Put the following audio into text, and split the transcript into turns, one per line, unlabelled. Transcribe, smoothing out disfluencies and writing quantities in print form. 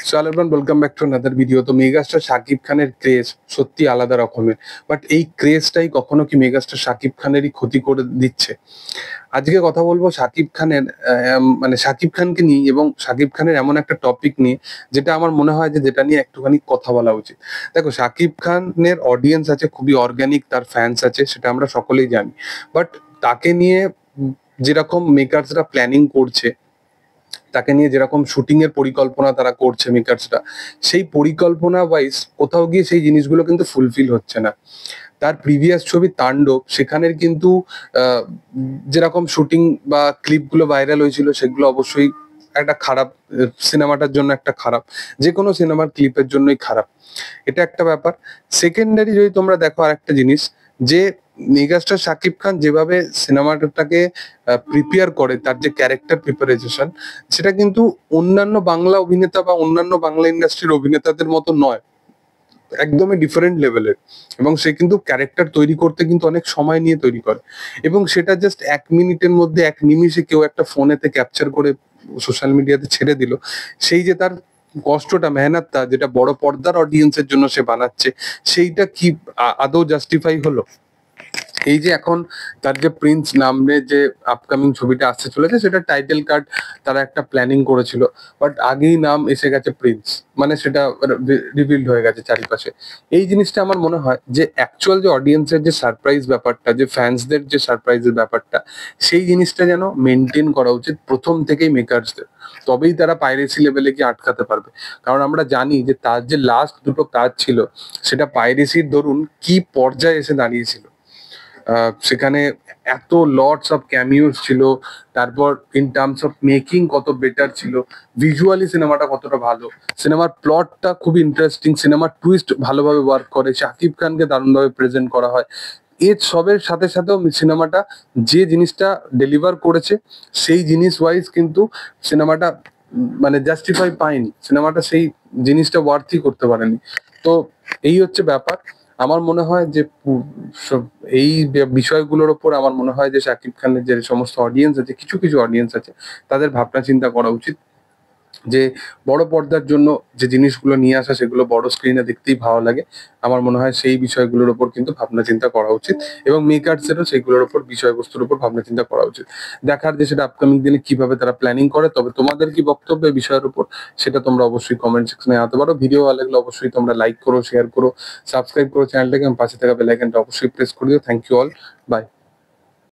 So everyone, welcome back to another video. তো megastar Shakib খানের craze সত্যি আলাদা রকমের, বাট এই ক্রেজটাই কখনো কি মেগাস্টার শাকিব খানেরই ক্ষতি করে দিচ্ছে? আজকে কথা বলবো শাকিব খানের মানে শাকিব খানকে নিয়ে, এবং শাকিব খানের এমন একটা টপিক নিয়ে যেটা আমার মনে হয় যে যেটা নিয়ে একটুখানি কথা বলা উচিত। দেখো, শাকিব খানের অডিয়েন্স আছে, খুবই অর্গানিক, তার ফ্যান্স আছে, সেটা আমরা সকলেই জানি। বাট তাকে নিয়ে যেরকম মেকার্সরা প্ল্যানিং করছে, তাকে নিয়ে যেরকম শুটিং এর পরিকল্পনা তারা করছে মেকার্সরা, সেই পরিকল্পনা ওয়াইজ কোথাও গিয়ে সেই জিনিসগুলো কিন্তু ফুলফিল হচ্ছে না। তার প্রিভিয়াস ছবি তাণ্ডব, সেখানের কিন্তু যেরকম শুটিং বা ক্লিপগুলো ভাইরাল হয়েছিল, সেগুলো অবশ্যই একটা খারাপ, সিনেমাটার জন্য একটা খারাপ, যে কোনো সিনেমার ক্লিপের জন্যই খারাপ। এটা একটা ব্যাপার। সেকেন্ডারি যদি তোমরা দেখো আর একটা জিনিস, যে মেগাস্টার শাকিব খান যেভাবে সিনেমাটাকে প্রিপেয়ার করে, তার যে ক্যারেক্টার প্রিপারেশন, সেটা কিন্তু অন্যান্য বাংলা অভিনেতা বা অন্যান্য বাংলা ইন্ডাস্ট্রির অভিনেতাদের মতো নয়, একদমই ডিফারেন্ট লেভেলের। এবং সে কিন্তু ক্যারেক্টার তৈরি করতে কিন্তু অনেক সময় নিয়ে তৈরি করে, এবং সেটা জাস্ট 1 মিনিটের মধ্যে, 1 নিমিষে কেউ একটা ফোনেতে ক্যাপচার করে সোশ্যাল মিডিয়াতে ছেড়ে দিল। সেই যে তার কষ্টটা, মেহনতটা, যেটা বড় পর্দার অডিয়েন্সের জন্য সে বানাচ্ছে, সেইটা কি আদৌ জাস্টিফাই হলো? এই যে এখন তার যে প্রিন্স নামে যে আপকামিং ছবিটা আসতে চলেছে, সেটা টাইটেল কার্ড তারা একটা প্ল্যানিং করেছিল, বাট আগেই নাম এসে গেছে প্রিন্স, মানে সেটা রিভিলড হয়ে গেছে চারিপাশে। এই জিনিসটা আমার মনে হয় যে অ্যাকচুয়াল যে অডিয়েন্সের যে সারপ্রাইজ ব্যাপারটা, যে ফ্যান্সদের যে সারপ্রাইজের ব্যাপারটা, সেই জিনিসটা যেন মেনটেন করা উচিত প্রথম থেকেই মেকার্সদের। তবেই তারা পাইরেসি লেভেলে কি আটকাতে পারবে। কারণ আমরা জানি যে তার যে লাস্ট দুটো কাজ ছিল, সেটা পাইরেসির দরুন কি পর্যায়ে এসে দাঁড়িয়েছিল। সেখানে এত লটস অফ ক্যামিওস ছিল, তারপর ইন টার্মস অফ মেকিং কত বেটার ছিল, ভিজুয়ালি সিনেমাটা কতটা ভালো, সিনেমার প্লটটা খুব ইন্টারেস্টিং, সিনেমার টুইস্ট ভালোভাবে ওয়ার্ক করে, শাকিব খানকে দারুণভাবে প্রেজেন্ট করা হয়। এর সবের সাথে সাথেও সিনেমাটা যে জিনিসটা ডেলিভার করেছে, সেই জিনিস ওয়াইজ কিন্তু সিনেমাটা মানে জাস্টিফাই পায়নি, সিনেমাটা সেই জিনিসটা ওয়ার্থই করতে পারেনি। তো এই হচ্ছে ব্যাপার। আমার মনে হয় যে এই বিষয়গুলোর ওপর আমার মনে হয় যে শাকিব খানের যে সমস্ত অডিয়েন্স আছে, কিছু কিছু অডিয়েন্স আছে, তাদের ভাবনা চিন্তা করা উচিত যে বড় পর্দার জন্য যে জিনিসগুলো নিয়ে আসা, সেগুলো বড় স্ক্রিনে দেখতেই ভালো লাগে। আমার মনে হয় সেই বিষয়গুলোর উপর কিন্তু ভাবনা চিন্তা করা উচিত, এবং মেকার্সেরও সেইগুলোর উপর, বিষয়বস্তুর উপর ভাবনা চিন্তা করা উচিত। দেখার যে সেটা আপকামিং দিনে কিভাবে তারা প্ল্যানিং করে। তবে তোমাদের কি বক্তব্য এই বিষয়ের উপর, সেটা তোমরা অবশ্যই কমেন্ট সেকশনে জানাতে পারো। ভিডিও ভালো লাগলে অবশ্যই তোমরা লাইক করো, শেয়ার করো, সাবস্ক্রাইব করো চ্যানেলটাকে, এবং পাশে থাকা বেল আইকনটা অবশ্যই প্রেস করে দিও। Thank you all, by.